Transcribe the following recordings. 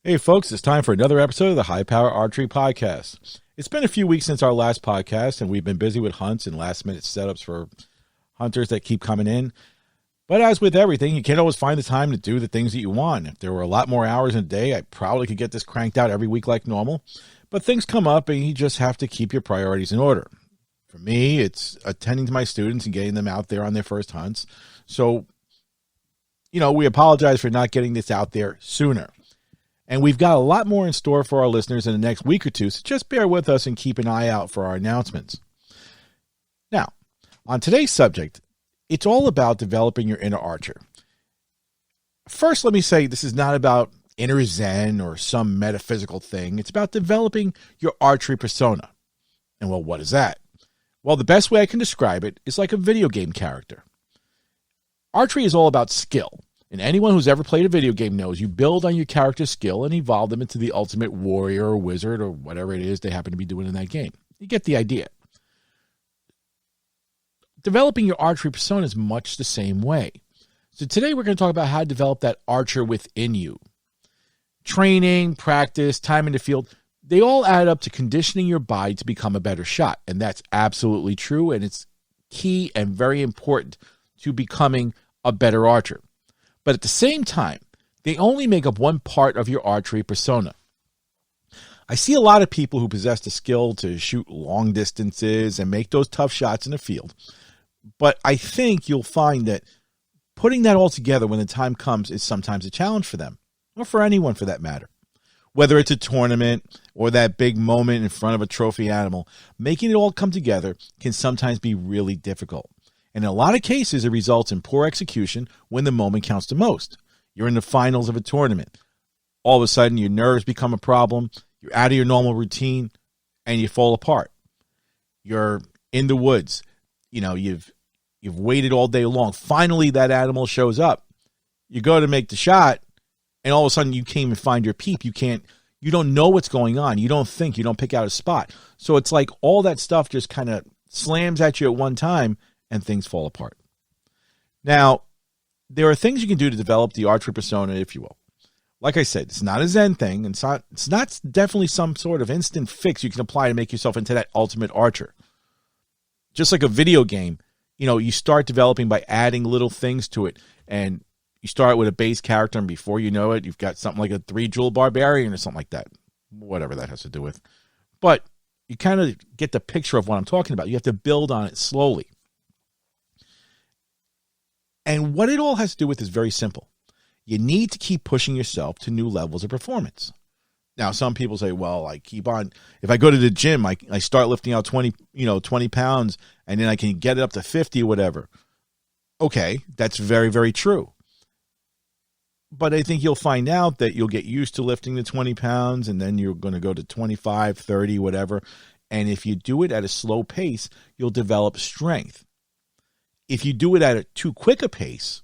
Hey folks, it's time for another episode of the High Power Archery Podcast. It's been a few weeks since our last podcast, and we've been busy with hunts and last minute setups for hunters that keep coming in. But as with everything, you can't always find the time to do the things that you want. If there were a lot more hours in a day, I probably could get this cranked out every week like normal. But things come up and you just have to keep your priorities in order. For me, it's attending to my students and getting them out there on their first hunts. So, we apologize for not getting this out there sooner. And we've got a lot more in store for our listeners in the next week or two, so just bear with us and keep an eye out for our announcements. Now, on today's subject, it's all about developing your inner archer. First, let me say this is not about inner zen or some metaphysical thing. It's about developing your archery persona. And well, what is that? Well, the best way I can describe it is like a video game character. Archery is all about skill. And anyone who's ever played a video game knows you build on your character's skill and evolve them into the ultimate warrior or wizard or whatever it is they happen to be doing in that game. You get the idea. Developing your archery persona is much the same way. So today we're going to talk about how to develop that archer within you. Training, practice, time in the field, they all add up to conditioning your body to become a better shot. And that's absolutely true. And it's key and very important to becoming a better archer. But at the same time, they only make up one part of your archery persona. I see a lot of people who possess the skill to shoot long distances and make those tough shots in the field. But I think you'll find that putting that all together when the time comes is sometimes a challenge for them, or for anyone for that matter. Whether it's a tournament or that big moment in front of a trophy animal, making it all come together can sometimes be really difficult. And in a lot of cases, it results in poor execution when the moment counts the most. You're in the finals of a tournament. All of a sudden, your nerves become a problem. You're out of your normal routine, and you fall apart. You're in the woods. You've waited all day long. Finally, that animal shows up. You go to make the shot, and all of a sudden, you can't even find your peep. You don't know what's going on. You don't think. You don't pick out a spot. So it's like all that stuff just kind of slams at you at one time, and things fall apart. Now, there are things you can do to develop the archery persona, if you will. Like I said, it's not a Zen thing. It's not definitely some sort of instant fix you can apply to make yourself into that ultimate archer. Just like a video game, you start developing by adding little things to it. And you start with a base character, and before you know it, you've got something like a 3-jewel barbarian or something like that. Whatever that has to do with. But you kind of get the picture of what I'm talking about. You have to build on it slowly. And what it all has to do with is very simple. You need to keep pushing yourself to new levels of performance. Now, some people say, well, I keep on, if I go to the gym, I start lifting out 20 pounds, and then I can get it up to 50 or whatever. Okay, that's very, very true. But I think you'll find out that you'll get used to lifting the 20 pounds, and then you're going to go to 25, 30, whatever. And if you do it at a slow pace, you'll develop strength. If you do it at a too quick a pace,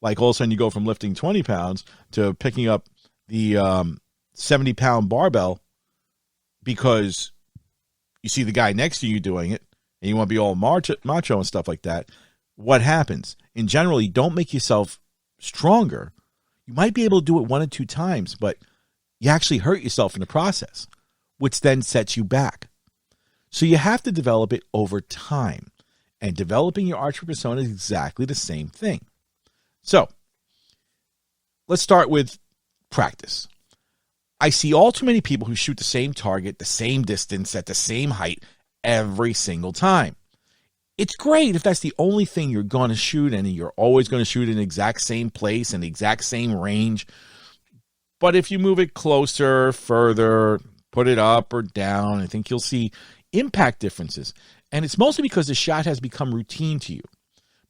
like all of a sudden you go from lifting 20 pounds to picking up the 70-pound barbell because you see the guy next to you doing it and you want to be all macho and stuff like that, what happens? In general, you don't make yourself stronger. You might be able to do it 1 or 2 times, but you actually hurt yourself in the process, which then sets you back. So you have to develop it over time. And developing your archery persona is exactly the same thing. So, let's start with practice. I see all too many people who shoot the same target, the same distance, at the same height every single time. It's great if that's the only thing you're going to shoot and you're always going to shoot in the exact same place and the exact same range. But if you move it closer, further, put it up or down, I think you'll see impact differences. And it's mostly because the shot has become routine to you.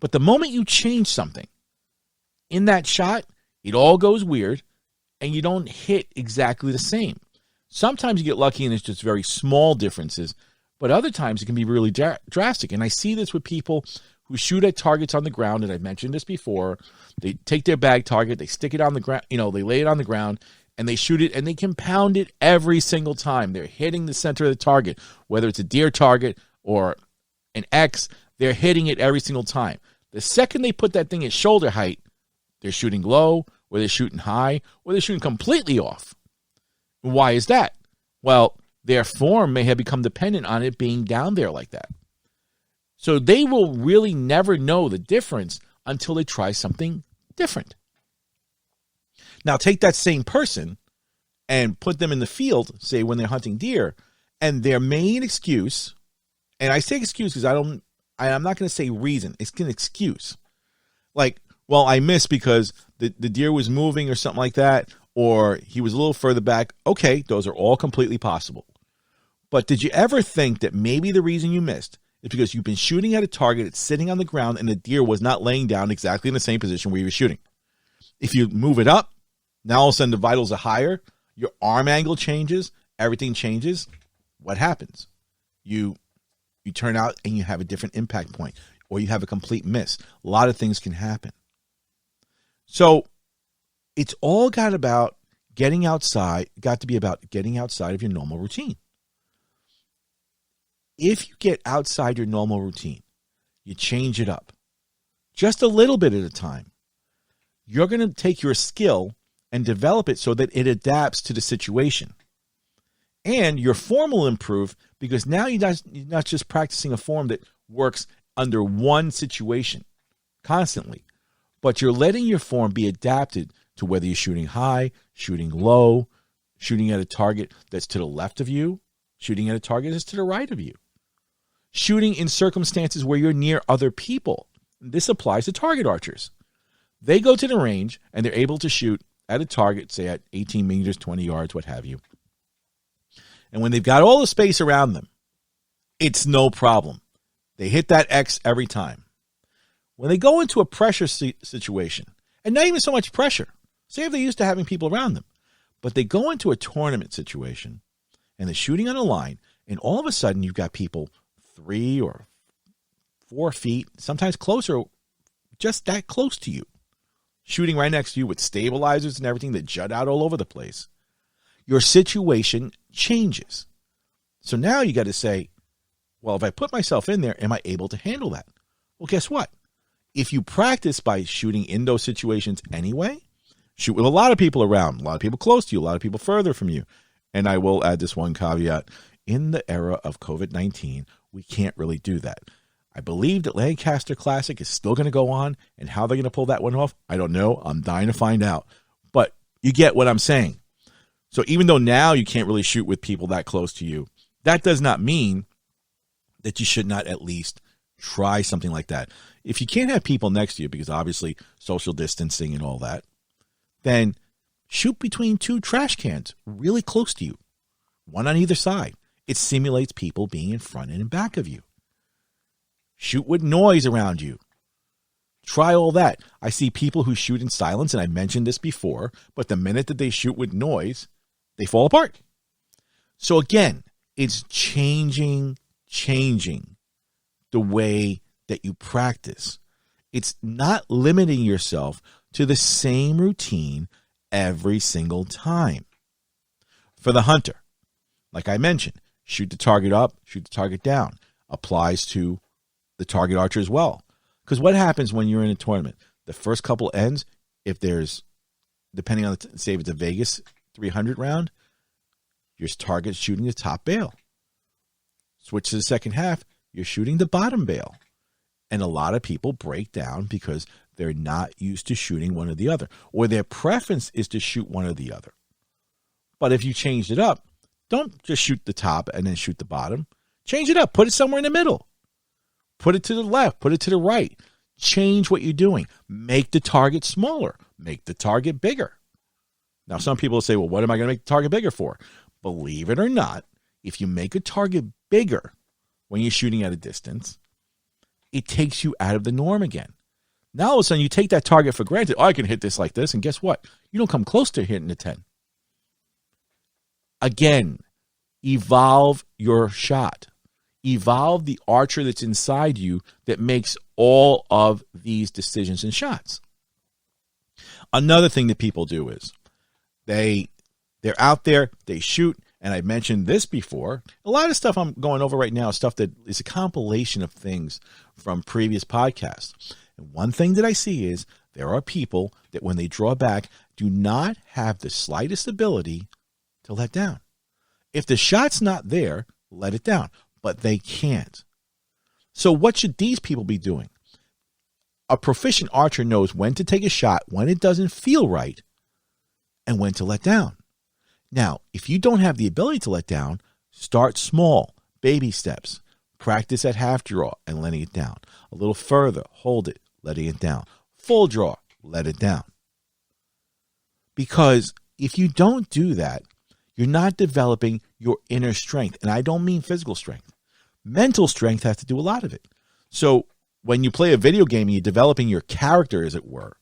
But the moment you change something in that shot, it all goes weird and you don't hit exactly the same. Sometimes you get lucky and it's just very small differences, but other times it can be really drastic. And I see this with people who shoot at targets on the ground, and I've mentioned this before. They take their bag target, they stick it on the ground, they lay it on the ground, and they shoot it, and they compound it every single time. They're hitting the center of the target, whether it's a deer target or an X, they're hitting it every single time. The second they put that thing at shoulder height, they're shooting low, or they're shooting high, or they're shooting completely off. Why is that? Well, their form may have become dependent on it being down there like that. So they will really never know the difference until they try something different. Now, take that same person and put them in the field, say when they're hunting deer, and their main excuse, and I say excuse because I'm not going to say reason, it's an excuse. Like, well, I missed because the deer was moving or something like that, or he was a little further back. Okay, those are all completely possible. But did you ever think that maybe the reason you missed is because you've been shooting at a target that's sitting on the ground and the deer was not laying down exactly in the same position where you were shooting? If you move it up, now all of a sudden the vitals are higher, your arm angle changes, everything changes. What happens? You turn out and you have a different impact point, or you have a complete miss. A lot of things can happen. So it's all got to be about getting outside of your normal routine. If you get outside your normal routine, you change it up just a little bit at a time, you're going to take your skill and develop it so that it adapts to the situation. And your form will improve because now you're not just practicing a form that works under one situation constantly, but you're letting your form be adapted to whether you're shooting high, shooting low, shooting at a target that's to the left of you, shooting at a target that's to the right of you, shooting in circumstances where you're near other people. This applies to target archers. They go to the range and they're able to shoot at a target, say at 18 meters, 20 yards, what have you. And when they've got all the space around them, it's no problem. They hit that X every time. When they go into a pressure situation, and not even so much pressure, say if they're used to having people around them, but they go into a tournament situation and they're shooting on a line, and all of a sudden you've got people 3 or 4 feet, sometimes closer, just that close to you, shooting right next to you with stabilizers and everything that jut out all over the place. Your situation changes. So now you got to say, well, if I put myself in there, am I able to handle that? Well, guess what? If you practice by shooting in those situations anyway, shoot with a lot of people around, a lot of people close to you, a lot of people further from you. And I will add this one caveat. In the era of COVID-19, we can't really do that. I believe that Lancaster Classic is still going to go on, and how they're going to pull that one off, I don't know. I'm dying to find out. But you get what I'm saying. So even though now you can't really shoot with people that close to you, that does not mean that you should not at least try something like that. If you can't have people next to you, because obviously social distancing and all that, then shoot between 2 trash cans really close to you, one on either side. It simulates people being in front and in back of you. Shoot with noise around you. Try all that. I see people who shoot in silence, and I mentioned this before, but the minute that they shoot with noise, they fall apart. So again, it's changing the way that you practice. It's not limiting yourself to the same routine every single time. For the hunter, like I mentioned, shoot the target up, shoot the target down. Applies to the target archer as well. Because what happens when you're in a tournament? The first couple ends, if there's, depending on, say if it's a Vegas 300 round, your target's shooting the top bail. Switch to the second half, you're shooting the bottom bail. And a lot of people break down because they're not used to shooting one or the other, or their preference is to shoot one or the other. But if you changed it up, don't just shoot the top and then shoot the bottom. Change it up. Put it somewhere in the middle. Put it to the left. Put it to the right. Change what you're doing. Make the target smaller. Make the target bigger. Now, some people will say, well, what am I going to make the target bigger for? Believe it or not, if you make a target bigger when you're shooting at a distance, it takes you out of the norm again. Now, all of a sudden, you take that target for granted. Oh, I can hit this like this. And guess what? You don't come close to hitting the 10. Again, evolve your shot. Evolve the archer that's inside you that makes all of these decisions and shots. Another thing that people do is they're out there, they shoot, and I mentioned this before. A lot of stuff I'm going over right now is stuff that is a compilation of things from previous podcasts. And one thing that I see is there are people that when they draw back do not have the slightest ability to let down. If the shot's not there, let it down. But they can't. So what should these people be doing? A proficient archer knows when to take a shot, when it doesn't feel right, and when to let down. Now, if you don't have the ability to let down, start small, baby steps. Practice at half draw and letting it down. A little further, hold it, letting it down. Full draw, let it down. Because if you don't do that, you're not developing your inner strength. And I don't mean physical strength. Mental strength has to do a lot of it. So when you play a video game and you're developing your character, as it were,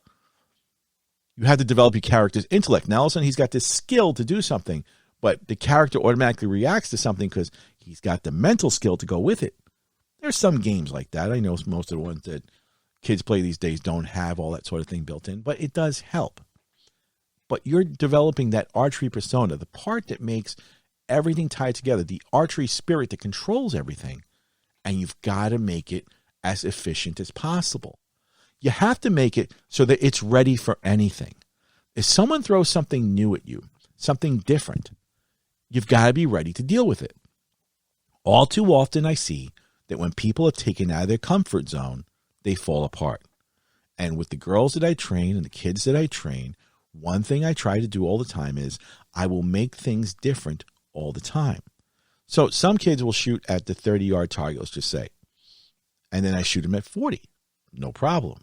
you have to develop your character's intellect. Now, all of a sudden, he's got this skill to do something, but the character automatically reacts to something because he's got the mental skill to go with it. There's some games like that. I know most of the ones that kids play these days don't have all that sort of thing built in, but it does help. But you're developing that archery persona, the part that makes everything tied together, the archery spirit that controls everything, and you've got to make it as efficient as possible. You have to make it so that it's ready for anything. If someone throws something new at you, something different, you've got to be ready to deal with it. All too often I see that when people are taken out of their comfort zone, they fall apart. And with the girls that I train and the kids that I train, one thing I try to do all the time is I will make things different all the time. So some kids will shoot at the 30-yard target, let's just say, and then I shoot them at 40. No problem.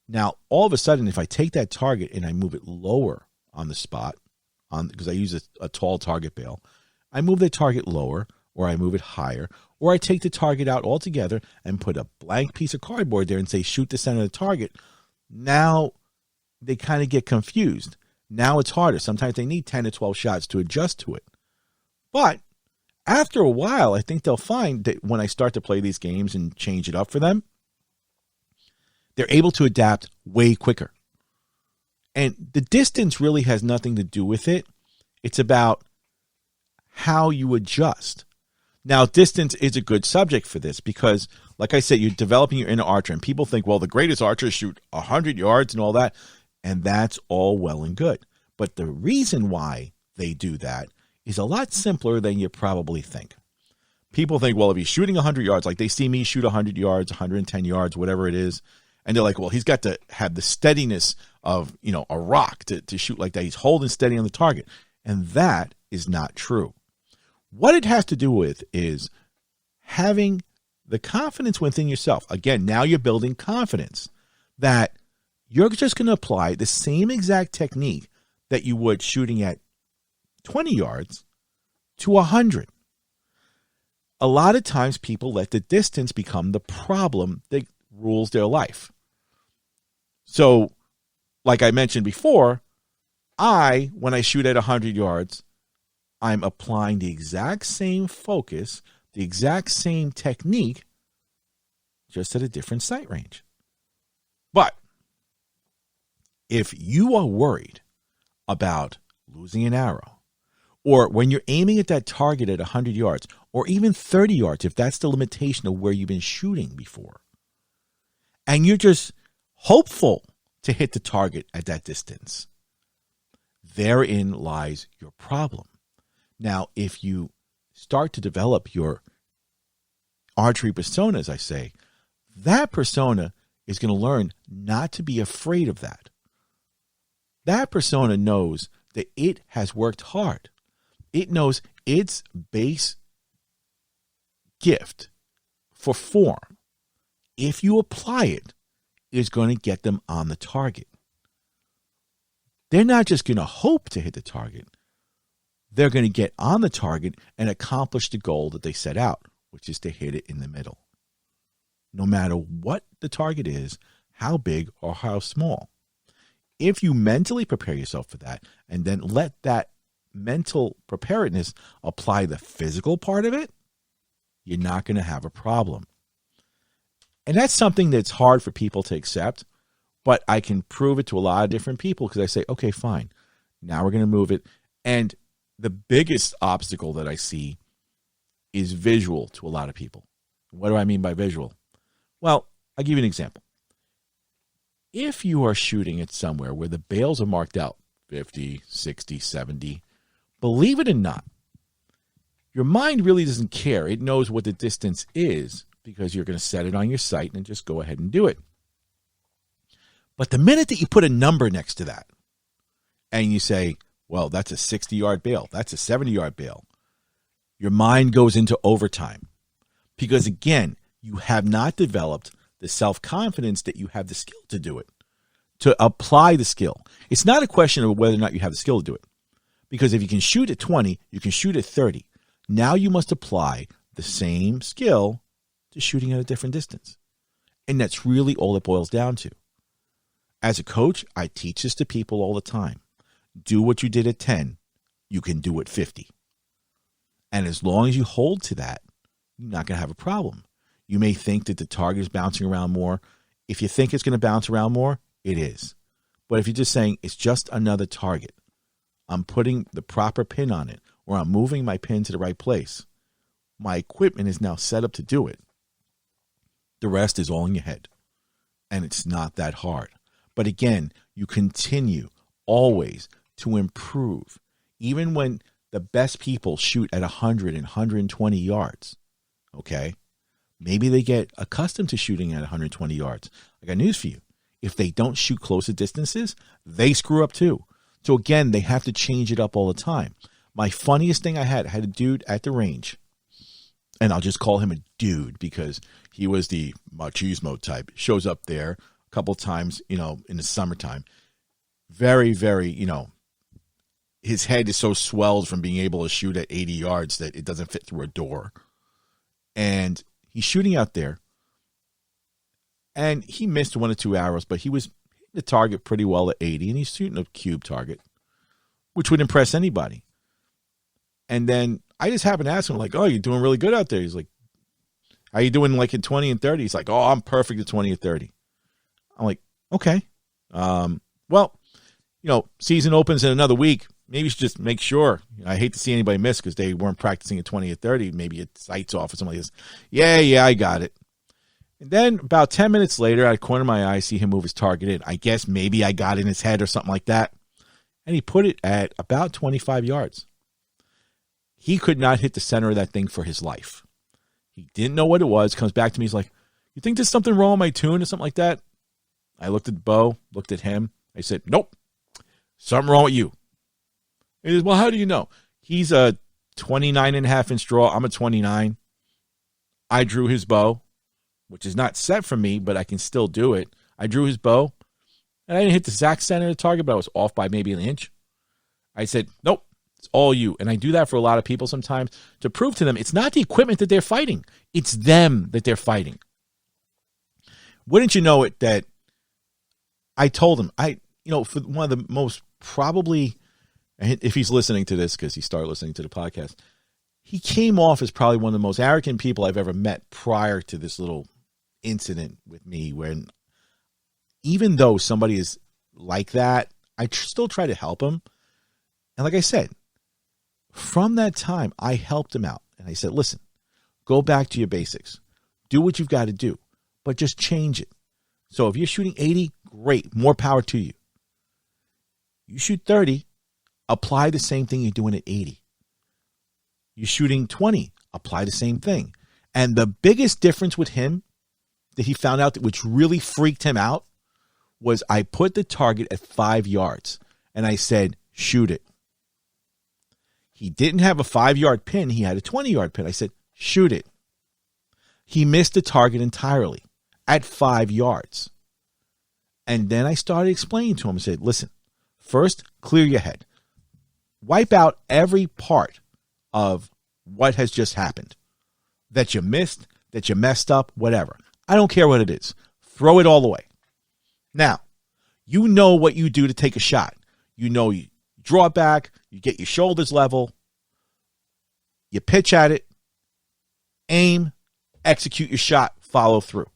Now, all of a sudden, if I take that target and I move it lower on the spot, because I use a tall target bail, I move the target lower, or I move it higher, or I take the target out altogether and put a blank piece of cardboard there and say, shoot the center of the target. Now, they kind of get confused. Now it's harder. Sometimes they need 10 to 12 shots to adjust to it. But after a while, I think they'll find that when I start to play these games and change it up for them, they're able to adapt way quicker. And the distance really has nothing to do with it. It's about how you adjust. Now, distance is a good subject for this because, like I said, you're developing your inner archer, and people think, well, the greatest archers shoot 100 yards and all that, and that's all well and good. But the reason why they do that is a lot simpler than you probably think. People think, well, if he's shooting 100 yards, like they see me shoot 100 yards, 110 yards, whatever it is, and they're like, well, he's got to have the steadiness of, a rock to shoot like that. He's holding steady on the target. And that is not true. What it has to do with is having the confidence within yourself. Again, now you're building confidence that you're just going to apply the same exact technique that you would shooting at 20 yards to 100. A lot of times people let the distance become the problem that rules their life. So, like I mentioned before, when I shoot at 100 yards, I'm applying the exact same focus, the exact same technique, just at a different sight range. But if you are worried about losing an arrow, or when you're aiming at that target at 100 yards, or even 30 yards, if that's the limitation of where you've been shooting before, and you're just hopeful to hit the target at that distance, therein lies your problem. Now, if you start to develop your archery persona, as I say, that persona is going to learn not to be afraid of that. That persona knows that it has worked hard. It knows its base gift for form, if you apply it, is going to get them on the target. They're not just going to hope to hit the target. They're going to get on the target and accomplish the goal that they set out, which is to hit it in the middle. No matter what the target is, how big or how small. If you mentally prepare yourself for that and then let that mental preparedness apply the physical part of it, you're not going to have a problem. And that's something that's hard for people to accept, but I can prove it to a lot of different people because I say, okay, fine. Now we're going to move it. And the biggest obstacle that I see is visual to a lot of people. What do I mean by visual? Well, I'll give you an example. If you are shooting at somewhere where the bails are marked out 50, 60, 70, believe it or not, your mind really doesn't care. It knows what the distance is because you're going to set it on your sight and just go ahead and do it. But the minute that you put a number next to that and you say, well, that's a 60-yard bail, that's a 70-yard bail, your mind goes into overtime. Because, again, you have not developed the self-confidence that you have the skill to do it, to apply the skill. It's not a question of whether or not you have the skill to do it. Because if you can shoot at 20, you can shoot at 30. Now you must apply the same skill to shooting at a different distance. And that's really all it boils down to. As a coach, I teach this to people all the time. Do what you did at 10, you can do at 50. And as long as you hold to that, you're not going to have a problem. You may think that the target is bouncing around more. If you think it's going to bounce around more, it is. But if you're just saying it's just another target, I'm putting the proper pin on it, or I'm moving my pin to the right place, my equipment is now set up to do it. The rest is all in your head. And it's not that hard. But again, you continue always to improve. Even when the best people shoot at 100 and 120 yards, okay? Maybe they get accustomed to shooting at 120 yards. I got news for you. If they don't shoot closer distances, they screw up too. So again, they have to change it up all the time. My funniest thing I had a dude at the range, and I'll just call him a dude because he was the machismo type. Shows up there a couple times, in the summertime. Very, very, his head is so swelled from being able to shoot at 80 yards that it doesn't fit through a door. And he's shooting out there. And he missed 1 or 2 arrows, but he was hitting the target pretty well at 80. And he's shooting a cube target, which would impress anybody. And then I just happened to ask him, like, oh, you're doing really good out there. He's like, how you doing like at 20 and 30? He's like, oh, I'm perfect at 20 and 30. I'm like, okay. Well, season opens in another week. Maybe you should just make sure. I hate to see anybody miss because they weren't practicing at 20 or 30. Maybe it sights off or something like this. Yeah, I got it. And then about 10 minutes later, out of the corner of my eye, I see him move his target in. I guess maybe I got in his head or something like that. And he put it at about 25 yards. He could not hit the center of that thing for his life. He didn't know what it was. Comes back to me. He's like, you think there's something wrong with my tune or something like that? I looked at the bow, looked at him. I said, nope, something wrong with you. He says, well, how do you know? He's a 29.5-inch draw. I'm a 29. I drew his bow, which is not set for me, but I can still do it. I drew his bow, and I didn't hit the exact center of the target, but I was off by maybe an inch. I said, nope, it's all you. And I do that for a lot of people sometimes to prove to them it's not the equipment that they're fighting. It's them that they're fighting. Wouldn't you know it that I told him, for one of the most probably, if he's listening to this, because he started listening to the podcast, he came off as probably one of the most arrogant people I've ever met prior to this little incident with me, when even though somebody is like that, I still try to help him. And like I said, from that time, I helped him out. And I said, listen, go back to your basics. Do what you've got to do, but just change it. So if you're shooting 80, great, more power to you. You shoot 30, apply the same thing you're doing at 80. You're shooting 20, apply the same thing. And the biggest difference with him that he found out, which really freaked him out, was I put the target at 5 yards and I said, shoot it. He didn't have a 5-yard pin. He had a 20-yard pin. I said, shoot it. He missed the target entirely at 5 yards. And then I started explaining to him and said, listen, first, clear your head. Wipe out every part of what has just happened. That you missed, that you messed up, whatever. I don't care what it is. Throw it all away. Now, you know what you do to take a shot. You know you draw it back, you get your shoulders level, you pitch at it, aim, execute your shot, follow through.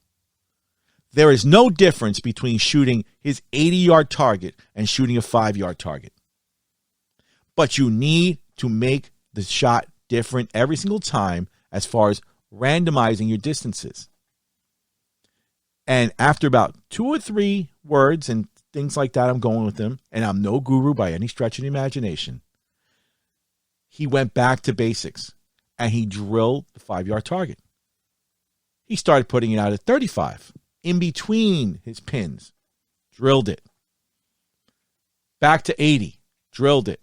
There is no difference between shooting his 80-yard target and shooting a 5-yard target. But you need to make the shot different every single time as far as randomizing your distances. And after about 2 or 3 words and things like that, I'm going with them, and I'm no guru by any stretch of the imagination. he went back to basics and he drilled the 5-yard target. He started putting it out at 35, in between his pins, drilled it. Back to 80, drilled it.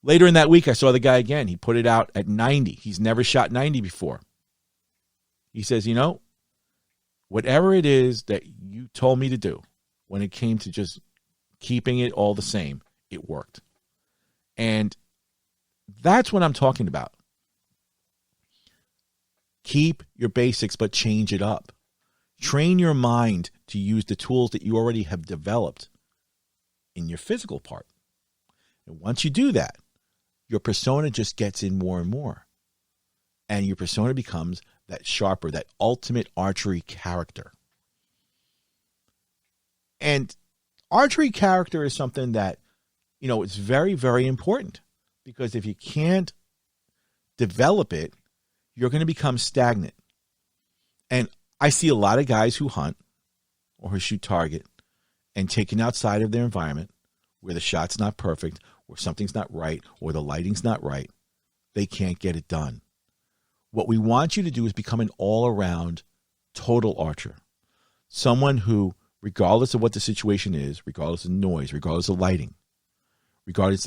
Later in that week, I saw the guy again. He put it out at 90. He's never shot 90 before. He says, you know, whatever it is that you told me to do, when it came to just keeping it all the same, it worked. And that's what I'm talking about. Keep your basics, but change it up. Train your mind to use the tools that you already have developed in your physical part. And once you do that, your persona just gets in more and more. And your persona becomes that sharper, that ultimate archery character. And archery character is something that, you know, it's very, very important. Because if you can't develop it, you're going to become stagnant. And I see a lot of guys who hunt or who shoot target and taken outside of their environment where the shot's not perfect, or something's not right, or the lighting's not right. They can't get it done. What we want you to do is become an all-around total archer. Someone who, regardless of what the situation is, regardless of noise, regardless of lighting, regardless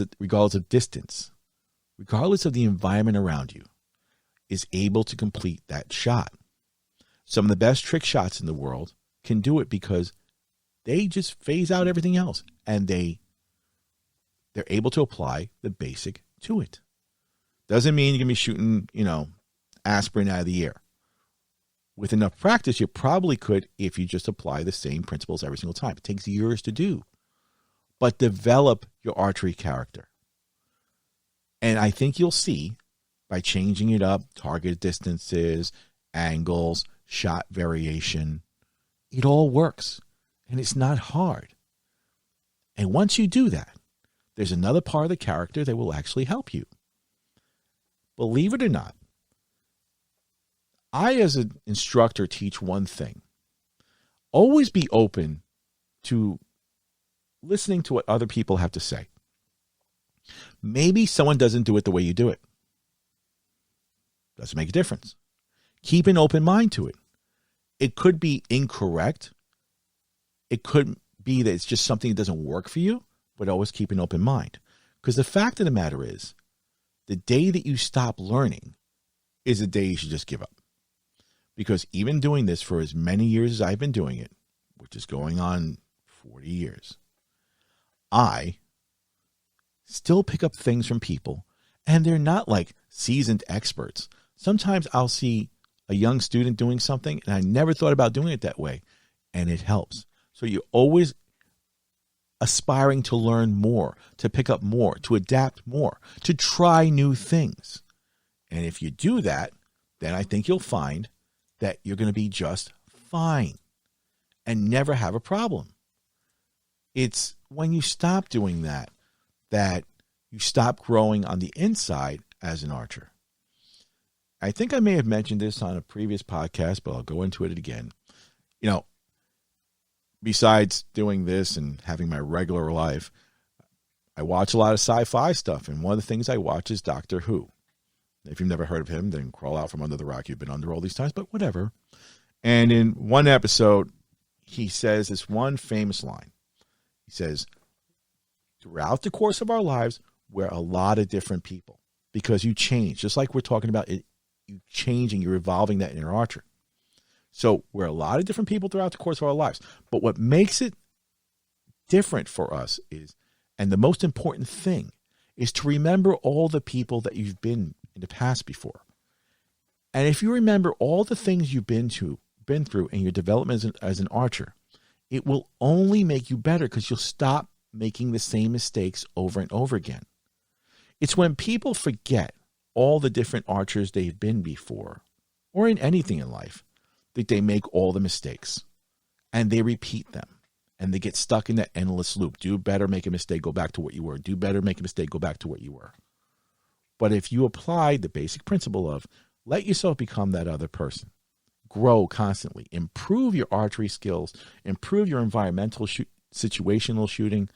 of distance, regardless of the environment around you, is able to complete that shot. Some of the best trick shots in the world can do it because they just phase out everything else, and they're able to apply the basic to it. Doesn't mean you're going to be shooting, you know, aspirin out of the air. With enough practice, you probably could if you just apply the same principles every single time. It takes years to do. But develop your archery character. And I think you'll see, by changing it up, target distances, angles, shot variation, it all works. And it's not hard. And once you do that, there's another part of the character that will actually help you. Believe it or not, I, as an instructor, teach one thing. Always be open to listening to what other people have to say. Maybe someone doesn't do it the way you do it. Doesn't make a difference. Keep an open mind to it. It could be incorrect. It could be that it's just something that doesn't work for you, but always keep an open mind. Because the fact of the matter is, the day that you stop learning is the day you should just give up. Because even doing this for as many years as I've been doing it, which is going on 40 years, I still pick up things from people, and they're not like seasoned experts. Sometimes I'll see a young student doing something, and I never thought about doing it that way, and it helps. So you're always aspiring to learn more, to pick up more, to adapt more, to try new things. And if you do that, then I think you'll find that you're going to be just fine and never have a problem. It's when you stop doing that, that you stop growing on the inside as an archer. I think I may have mentioned this on a previous podcast, but I'll go into it again. You know, besides doing this and having my regular life, I watch a lot of sci-fi stuff, and one of the things I watch is Doctor Who. If you've never heard of him, then crawl out from under the rock you've been under all these times, but whatever. And in one episode, he says this one famous line. He says, throughout the course of our lives, we're a lot of different people because you change. Just like we're talking about it, you changing, you're evolving that inner archer. So we're a lot of different people throughout the course of our lives. But what makes it different for us is, and the most important thing, is to remember all the people that you've been in the past before. And if you remember all the things you've been through in your development as an archer, it will only make you better because you'll stop making the same mistakes over and over again. It's when people forget all the different archers they've been before, or in anything in life, that they make all the mistakes and they repeat them and they get stuck in that endless loop. Do better, make a mistake, go back to what you were. Do better, make a mistake, go back to what you were. But if you apply the basic principle of let yourself become that other person, grow constantly, improve your archery skills, improve your environmental situational shooting,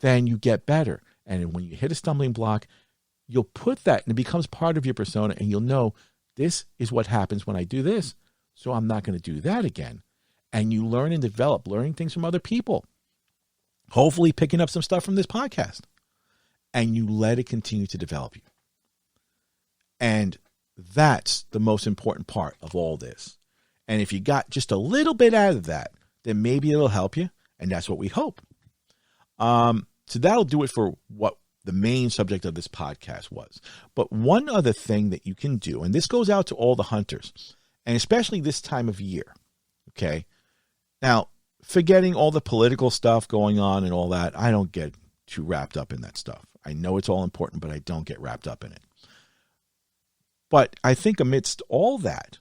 then you get better. And when you hit a stumbling block, you'll put that and it becomes part of your persona, and you'll know this is what happens when I do this. So I'm not going to do that again. And you learn and develop, learning things from other people, hopefully picking up some stuff from this podcast, and you let it continue to develop you. And that's the most important part of all this. And if you got just a little bit out of that, then maybe it'll help you. And that's what we hope. So that'll do it for what the main subject of this podcast was. But one other thing that you can do, and this goes out to all the hunters, and especially this time of year, okay? Now, forgetting all the political stuff going on and all that, I don't get too wrapped up in that stuff. I know it's all important, but I don't get wrapped up in it. But I think amidst all that,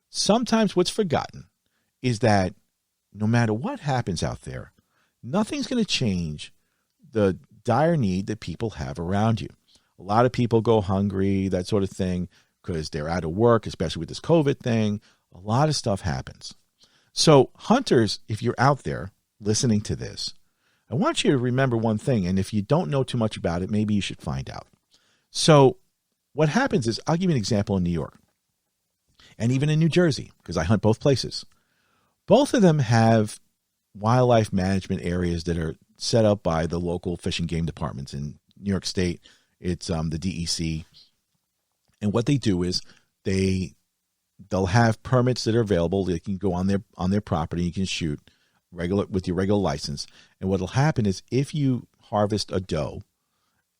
sometimes what's forgotten is that no matter what happens out there, nothing's going to change the dire need that people have around you. A lot of people go hungry, that sort of thing, because they're out of work, especially with this COVID thing. A lot of stuff happens. So hunters, if you're out there listening to this, I want you to remember one thing. And if you don't know too much about it, maybe you should find out. So what happens is, I'll give you an example in New York and even in New Jersey, because I hunt both places. Both of them have wildlife management areas that are set up by the local fish and game departments. In New York State, it's the DEC. And what they do is they'll have permits that are available. They can go on their property. You can shoot with your regular license. And what'll happen is, if you harvest a doe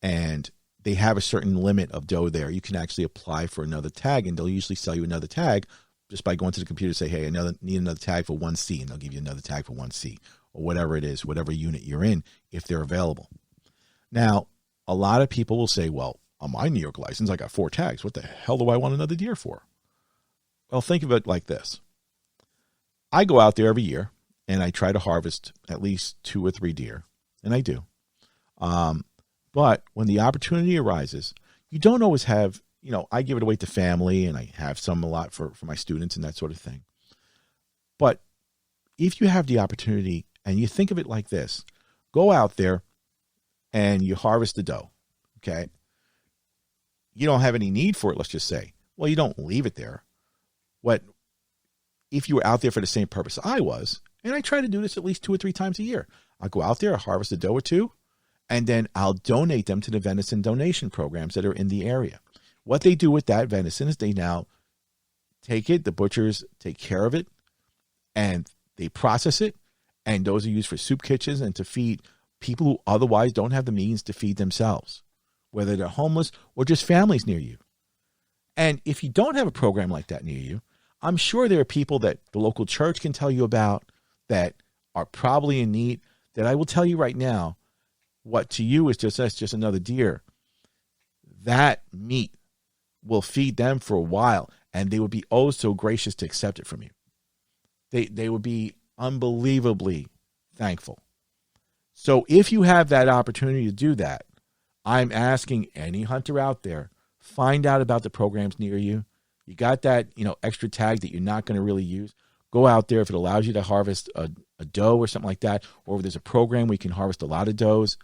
and they have a certain limit of doe there, you can actually apply for another tag, and they'll usually sell you another tag just by going to the computer and say, hey, I need another tag for 1C, and they'll give you another tag for 1C, or whatever it is, whatever unit you're in, if they're available. Now, a lot of people will say, well, on my New York license, I got 4 tags. What the hell do I want another deer for? Well, think of it like this. I go out there every year, and I try to harvest at least 2 or 3 deer, and I do. But when the opportunity arises, you don't always have, I give it away to family, and I have some a lot for my students and that sort of thing. But if you have the opportunity, and you think of it like this, go out there and you harvest the doe, okay? You don't have any need for it, let's just say. Well, you don't leave it there. If you were out there for the same purpose I was, and I try to do this at least 2 or 3 times a year, I'll go out there, I'll harvest a doe or 2, and then I'll donate them to the venison donation programs that are in the area. What they do with that venison is they now take it, the butchers take care of it, and they process it, and those are used for soup kitchens and to feed people who otherwise don't have the means to feed themselves, whether they're homeless or just families near you. And if you don't have a program like that near you, I'm sure there are people that the local church can tell you about that are probably in need, that I will tell you right now, what to you is just another deer. That meat will feed them for a while, and they would be oh so gracious to accept it from you. They would be unbelievably thankful. So if you have that opportunity to do that, I'm asking any hunter out there, find out about the programs near you. You got that, extra tag that you're not going to really use. Go out there if it allows you to harvest a doe or something like that, or if there's a program where you can harvest a lot of does,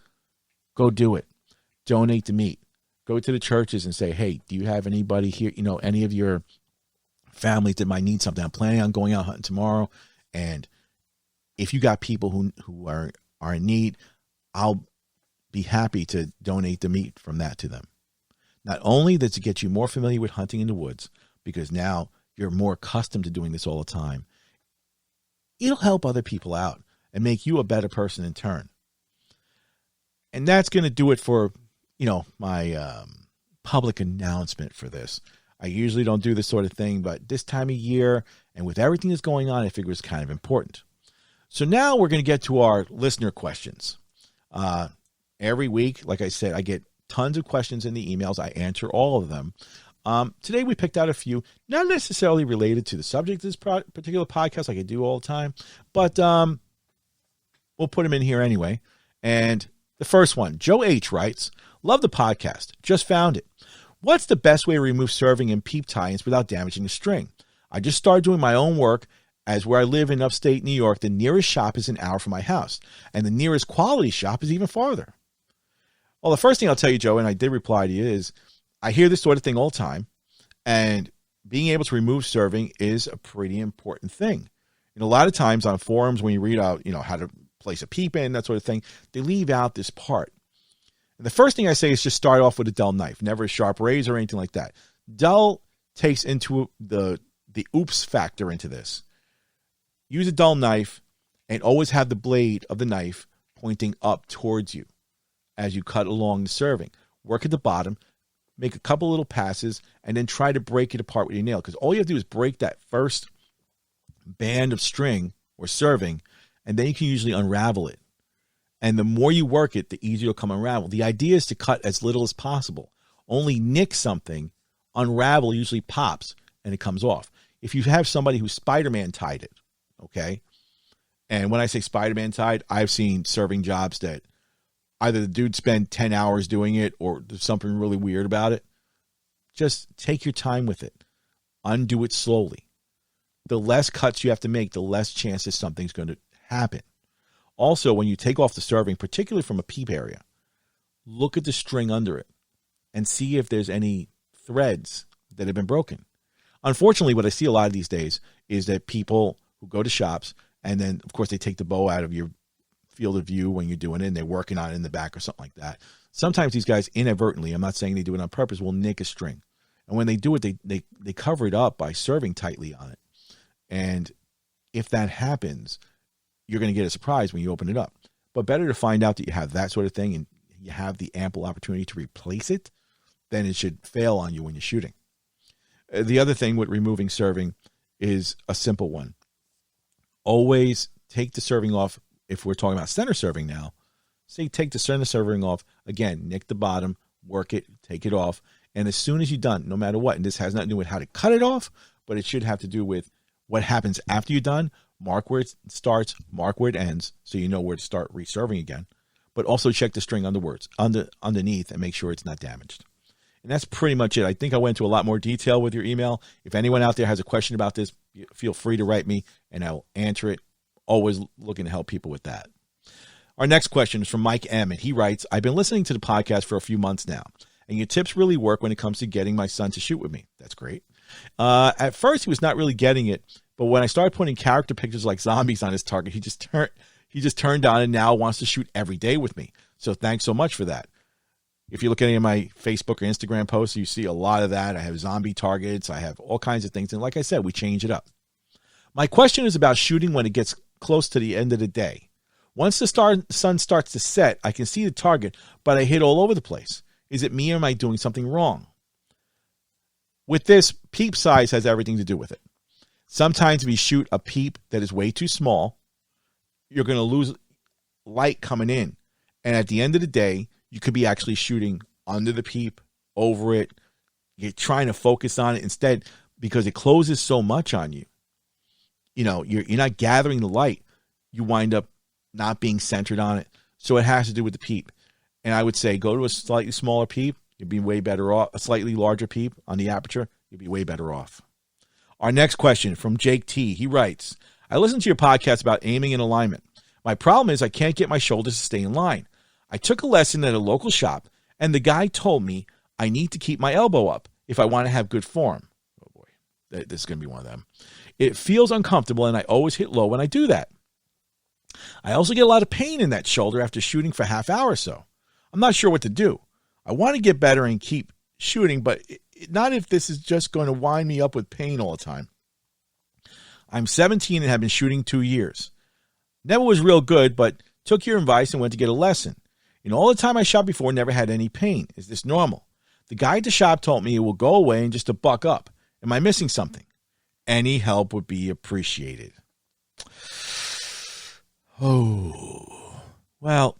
go do it. Donate the meat. Go to the churches and say, hey, do you have anybody here, any of your families that might need something? I'm planning on going out hunting tomorrow, and if you got people who are in need, I'll be happy to donate the meat from that to them. Not only does it get you more familiar with hunting in the woods, because now you're more accustomed to doing this all the time, it'll help other people out and make you a better person in turn. And that's going to do it for, my public announcement for this. I usually don't do this sort of thing, but this time of year and with everything that's going on, I figure it's kind of important. So now we're going to get to our listener questions. Every week, like I said, I get tons of questions in the emails. I answer all of them. Today we picked out a few, not necessarily related to the subject of this particular podcast like I do all the time, but we'll put them in here anyway. And the first one, Joe H. writes, love the podcast. Just found it. What's the best way to remove serving and peep tie-ins without damaging the string? I just started doing my own work As where I live in upstate New York, the nearest shop is an hour from my house, and the nearest quality shop is even farther. Well, the first thing I'll tell you, Joe, and I did reply to you, is I hear this sort of thing all the time, and being able to remove serving is a pretty important thing. And a lot of times on forums, when you read out, how to place a peep in, that sort of thing, they leave out this part. And the first thing I say is just start off with a dull knife, never a sharp razor or anything like that. Dull takes into the oops factor into this. Use a dull knife and always have the blade of the knife pointing up towards you as you cut along the serving. Work at the bottom, make a couple little passes, and then try to break it apart with your nail, because all you have to do is break that first band of string or serving, and then you can usually unravel it. And the more you work it, the easier it'll come unravel. The idea is to cut as little as possible. Only nick something, unravel usually pops, and it comes off. If you have somebody who Spider-Man tied it, okay? And when I say Spider-Man tied, I've seen serving jobs that either the dude spent 10 hours doing it or there's something really weird about it. Just take your time with it. Undo it slowly. The less cuts you have to make, the less chances something's going to happen. Also, when you take off the serving, particularly from a peep area, look at the string under it and see if there's any threads that have been broken. Unfortunately, what I see a lot of these days is that people who go to shops and then, of course, they take the bow out of your field of view when you're doing it and they're working on it in the back or something like that. Sometimes these guys inadvertently, I'm not saying they do it on purpose, will nick a string. And when they do it, they cover it up by serving tightly on it. And if that happens, you're going to get a surprise when you open it up. But better to find out that you have that sort of thing and you have the ample opportunity to replace it than it should fail on you when you're shooting. The other thing with removing serving is a simple one. Always take the serving off. If we're talking about center serving now, say take the center serving off. Again, nick the bottom, work it, take it off. And as soon as you're done, no matter what, and this has nothing to do with how to cut it off, but it should have to do with what happens after you're done. Mark where it starts, mark where it ends, so you know where to start reserving again. But also check the string underneath and make sure it's not damaged. And that's pretty much it. I think I went into a lot more detail with your email. If anyone out there has a question about this, feel free to write me and I'll answer it. Always looking to help people with that. Our next question is from Mike M. And he writes, I've been listening to the podcast for a few months now, and your tips really work when it comes to getting my son to shoot with me. That's great. At first, he was not really getting it, but when I started putting character pictures like zombies on his target, he just turned on and now wants to shoot every day with me. So thanks so much for that. If you look at any of my Facebook or Instagram posts, you see a lot of that. I have zombie targets. I have all kinds of things. And like I said, we change it up. My question is about shooting when it gets close to the end of the day. Once the sun starts to set, I can see the target, but I hit all over the place. Is it me or am I doing something wrong? With this, peep size has everything to do with it. Sometimes if you shoot a peep that is way too small, you're going to lose light coming in. And at the end of the day, you could be actually shooting under the peep, over it. You're trying to focus on it instead because it closes so much on you. You're not gathering the light. You wind up not being centered on it. So it has to do with the peep. And I would say go to a slightly smaller peep. You'd be way better off. A slightly larger peep on the aperture, you'd be way better off. Our next question from Jake T. He writes, I listened to your podcast about aiming and alignment. My problem is I can't get my shoulders to stay in line. I took a lesson at a local shop, and the guy told me I need to keep my elbow up if I want to have good form. Oh, boy. This is going to be one of them. It feels uncomfortable, and I always hit low when I do that. I also get a lot of pain in that shoulder after shooting for half hour or so. I'm not sure what to do. I want to get better and keep shooting, but not if this is just going to wind me up with pain all the time. I'm 17 and have been shooting 2 years. Never was real good, but took your advice and went to get a lesson. In all the time I shot before, never had any pain. Is this normal? The guy at the shop told me it will go away and just to buck up. Am I missing something? Any help would be appreciated. Oh, well,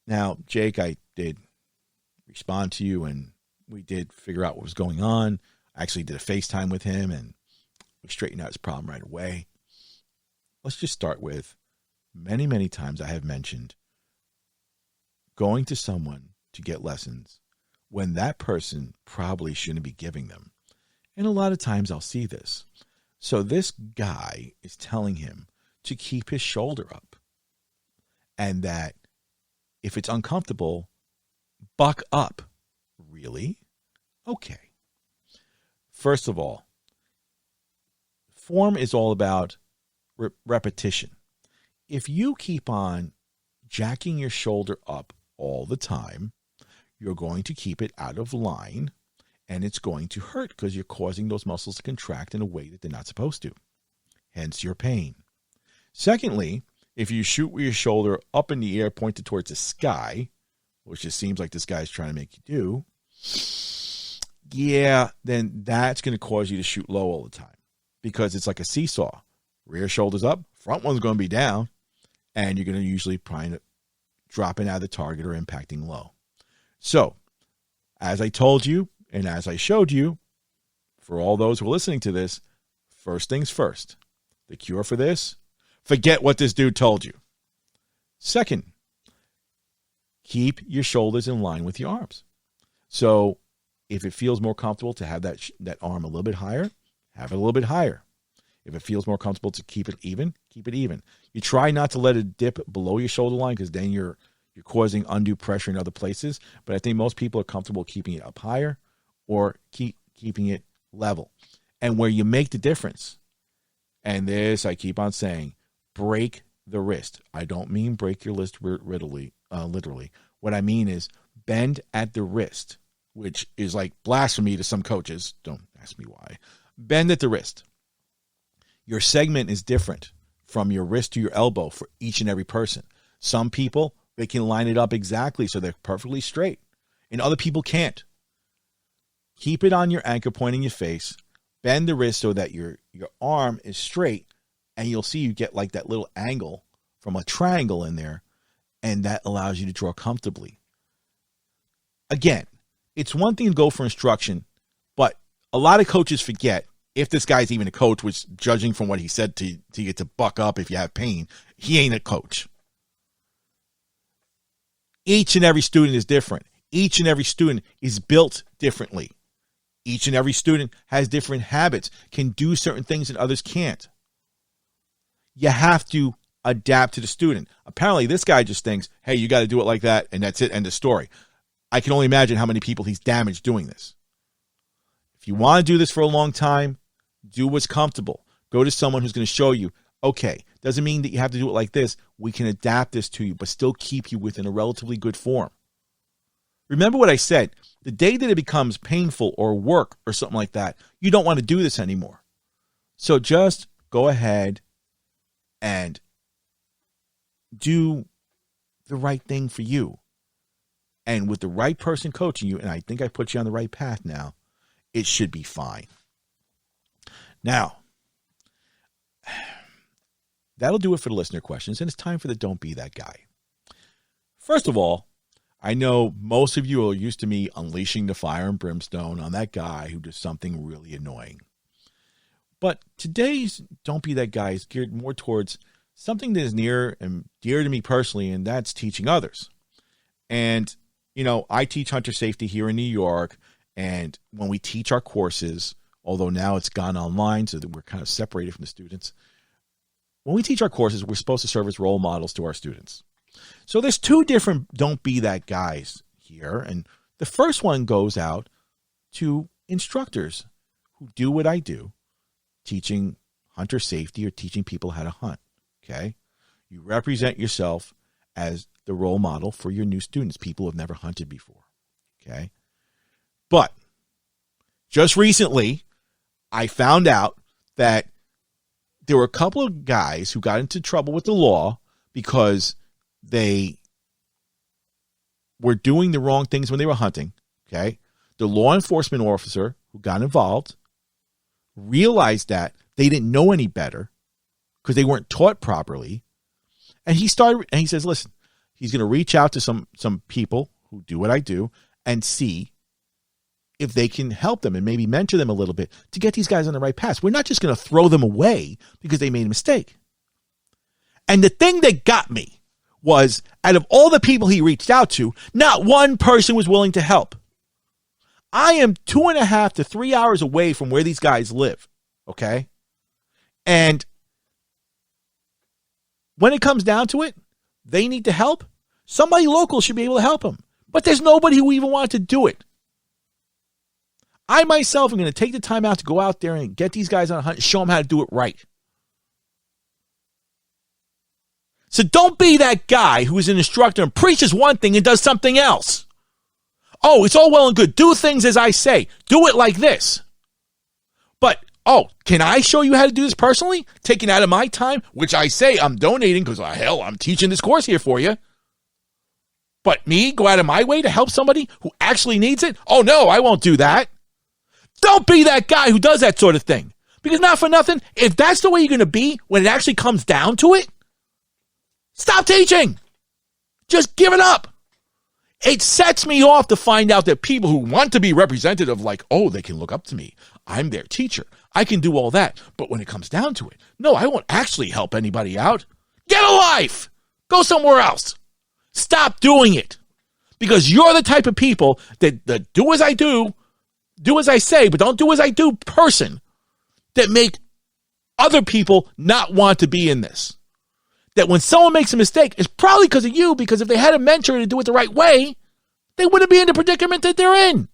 now, Jake, I did respond to you and we did figure out what was going on. I actually did a FaceTime with him and we straightened out his problem right away. Let's just start with many, many times I have mentioned going to someone to get lessons when that person probably shouldn't be giving them. And a lot of times I'll see this. So this guy is telling him to keep his shoulder up and that if it's uncomfortable, buck up. Really? Okay. First of all, form is all about repetition. If you keep on jacking your shoulder up all the time, you're going to keep it out of line, and it's going to hurt because you're causing those muscles to contract in a way that they're not supposed to. Hence your pain. Secondly, if you shoot with your shoulder up in the air pointed towards the sky, which it seems like this guy's trying to make you do, yeah, then that's going to cause you to shoot low all the time because it's like a seesaw. Rear shoulder's up, front one's going to be down, and you're going to usually find dropping out of the target or impacting low. So, as I told you, and as I showed you, for all those who are listening to this, first things first. The cure for this, forget what this dude told you. Second, keep your shoulders in line with your arms. So if it feels more comfortable to have that arm a little bit higher, have it a little bit higher. If it feels more comfortable to keep it even, keep it even. You try not to let it dip below your shoulder line because then you're causing undue pressure in other places. But I think most people are comfortable keeping it up higher or keeping it level. And where you make the difference, and this I keep on saying, break the wrist. I don't mean break your wrist literally. What I mean is bend at the wrist, which is like blasphemy to some coaches. Don't ask me why. Bend at the wrist. Your segment is different from your wrist to your elbow for each and every person. Some people, they can line it up exactly so they're perfectly straight, and other people can't. Keep it on your anchor point in your face. Bend the wrist so that your arm is straight, and you'll see you get like that little angle from a triangle in there, and that allows you to draw comfortably. Again, it's one thing to go for instruction, but a lot of coaches forget, if this guy's even a coach, which judging from what he said to get to buck up if you have pain, he ain't a coach. Each and every student is different. Each and every student is built differently. Each and every student has different habits, can do certain things that others can't. You have to adapt to the student. Apparently, this guy just thinks, hey, you got to do it like that, and that's it, end of story. I can only imagine how many people he's damaged doing this. If you want to do this for a long time, do what's comfortable. Go to someone who's going to show you, okay, doesn't mean that you have to do it like this. We can adapt this to you, but still keep you within a relatively good form. Remember what I said. The day that it becomes painful or work or something like that, you don't want to do this anymore. So just go ahead and do the right thing for you. And with the right person coaching you, and I think I put you on the right path now, it should be fine. Now, that'll do it for the listener questions, and it's time for the Don't Be That Guy. First of all, I know most of you are used to me unleashing the fire and brimstone on that guy who does something really annoying. But today's Don't Be That Guy is geared more towards something that is near and dear to me personally, and that's teaching others. And, you know, I teach hunter safety here in New York, and when we teach our courses, although now it's gone online so that we're kind of separated from the students, when we teach our courses, we're supposed to serve as role models to our students. So there's two different Don't Be That Guys here, and the first one goes out to instructors who do what I do, teaching hunter safety or teaching people how to hunt, okay? You represent yourself as the role model for your new students, people who have never hunted before, okay? But just recently, I found out that there were a couple of guys who got into trouble with the law because they were doing the wrong things when they were hunting, okay? The law enforcement officer who got involved realized that they didn't know any better because they weren't taught properly. And he says, listen, he's going to reach out to some people who do what I do and see if they can help them and maybe mentor them a little bit to get these guys on the right path. We're not just going to throw them away because they made a mistake. And the thing that got me was, out of all the people he reached out to, not one person was willing to help. I am 2.5 to 3 hours away from where these guys live, okay? And when it comes down to it, they need to help. Somebody local should be able to help them. But there's nobody who even wanted to do it. I myself am going to take the time out to go out there and get these guys on a hunt and show them how to do it right. So don't be that guy who is an instructor and preaches one thing and does something else. Oh, it's all well and good. Do things as I say. Do it like this. But, oh, can I show you how to do this personally? Taking out of my time, which I say I'm donating because, hell, I'm teaching this course here for you. But me, go out of my way to help somebody who actually needs it? Oh, no, I won't do that. Don't be that guy who does that sort of thing. Because not for nothing, if that's the way you're going to be when it actually comes down to it, stop teaching. Just give it up. It sets me off to find out that people who want to be representative, like, oh, they can look up to me. I'm their teacher. I can do all that. But when it comes down to it, no, I won't actually help anybody out. Get a life. Go somewhere else. Stop doing it. Because you're the type of people that do as I do as I say, but don't do as I do person that make other people not want to be in this. That when someone makes a mistake, it's probably because of you, because if they had a mentor to do it the right way, they wouldn't be in the predicament that they're in.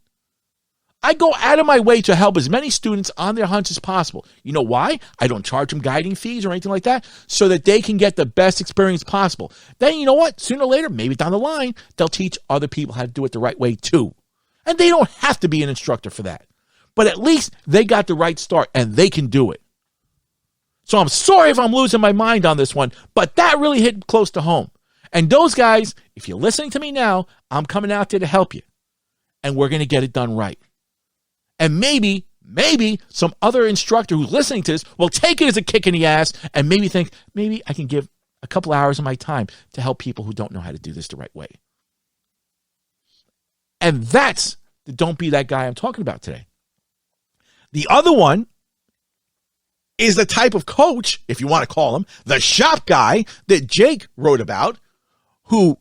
I go out of my way to help as many students on their hunts as possible. You know why? I don't charge them guiding fees or anything like that, so that they can get the best experience possible. Then, you know what? Sooner or later, maybe down the line, they'll teach other people how to do it the right way too. And they don't have to be an instructor for that. But at least they got the right start and they can do it. So I'm sorry if I'm losing my mind on this one, but that really hit close to home. And those guys, if you're listening to me now, I'm coming out there to help you. And we're going to get it done right. And maybe some other instructor who's listening to this will take it as a kick in the ass and maybe think, maybe I can give a couple hours of my time to help people who don't know how to do this the right way. And that's the don't be that guy I'm talking about today. The other one is the type of coach, if you want to call him, the shop guy that Jake wrote about, who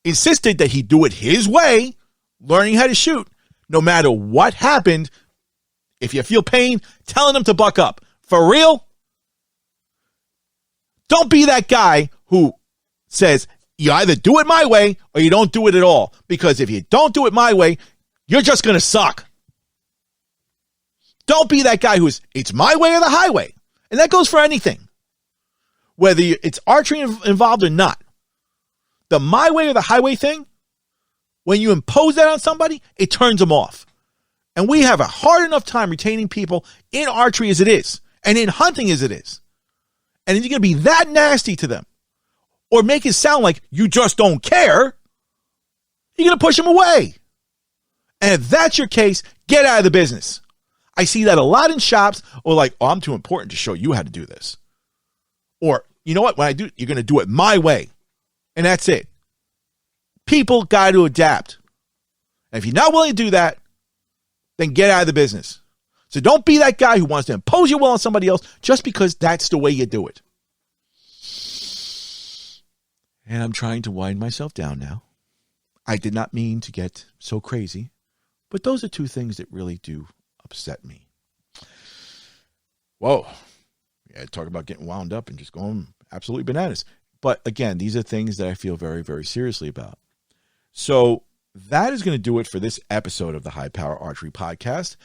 insisted that he do it his way, learning how to shoot, no matter what happened. If you feel pain, telling him to buck up. For real? Don't be that guy who says, you either do it my way or you don't do it at all. Because if you don't do it my way, you're just going to suck. Don't be that guy who's, it's my way or the highway. And that goes for anything. Whether it's archery involved or not. The my way or the highway thing, when you impose that on somebody, it turns them off. And we have a hard enough time retaining people in archery as it is. And in hunting as it is. And if you're going to be that nasty to them, or make it sound like you just don't care, you're going to push them away. And if that's your case, get out of the business. I see that a lot in shops, or like, oh, I'm too important to show you how to do this. Or, you know what, when I do, you're going to do it my way. And that's it. People got to adapt. And if you're not willing to do that, then get out of the business. So don't be that guy who wants to impose your will on somebody else just because that's the way you do it. And I'm trying to wind myself down now. I did not mean to get so crazy, but those are two things that really do upset me. Whoa. Yeah, talk about getting wound up and just going absolutely bananas. But again, these are things that I feel very, very seriously about. So that is going to do it for this episode of the High Power Archery Podcast.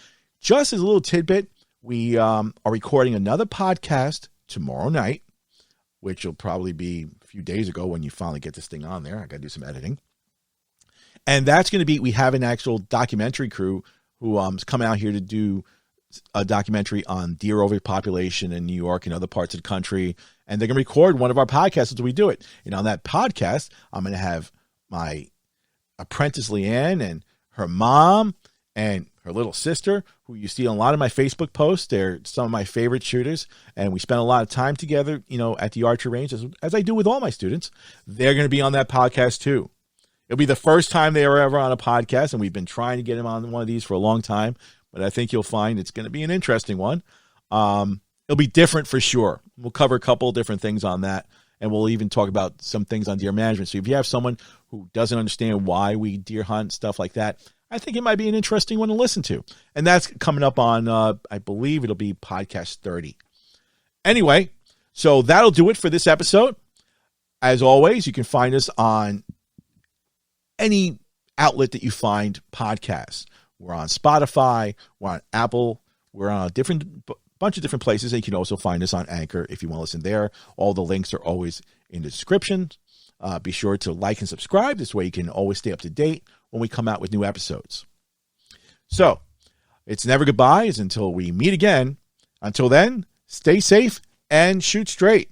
Just as a little tidbit, we are recording another podcast tomorrow night, which will probably be a few days ago when you finally get this thing on there. I got to do some editing. And that's going to be, we have an actual documentary crew who is coming out here to do a documentary on deer overpopulation in New York and other parts of the country. And they're going to record one of our podcasts as we do it. And on that podcast, I'm going to have my apprentice Leanne and her mom and her little sister, who you see on a lot of my Facebook posts. They're some of my favorite shooters, and we spend a lot of time together, you know, at the archery range, as I do with all my students. They're going to be on that podcast too. It'll be the first time they are ever on a podcast, and we've been trying to get them on one of these for a long time, but I think you'll find it's going to be an interesting one. It'll be different for sure. We'll cover a couple of different things on that, and we'll even talk about some things on deer management. So if you have someone who doesn't understand why we deer hunt, stuff like that, I think it might be an interesting one to listen to. And that's coming up on, I believe it'll be podcast 30. Anyway, so that'll do it for this episode. As always, you can find us on any outlet that you find podcasts. We're on Spotify, we're on Apple, we're on a bunch of different places. And you can also find us on Anchor if you want to listen there. All the links are always in the description. Be sure to like and subscribe. This way you can always stay up to date when we come out with new episodes. So, it's never goodbyes until we meet again. Until then, stay safe and shoot straight.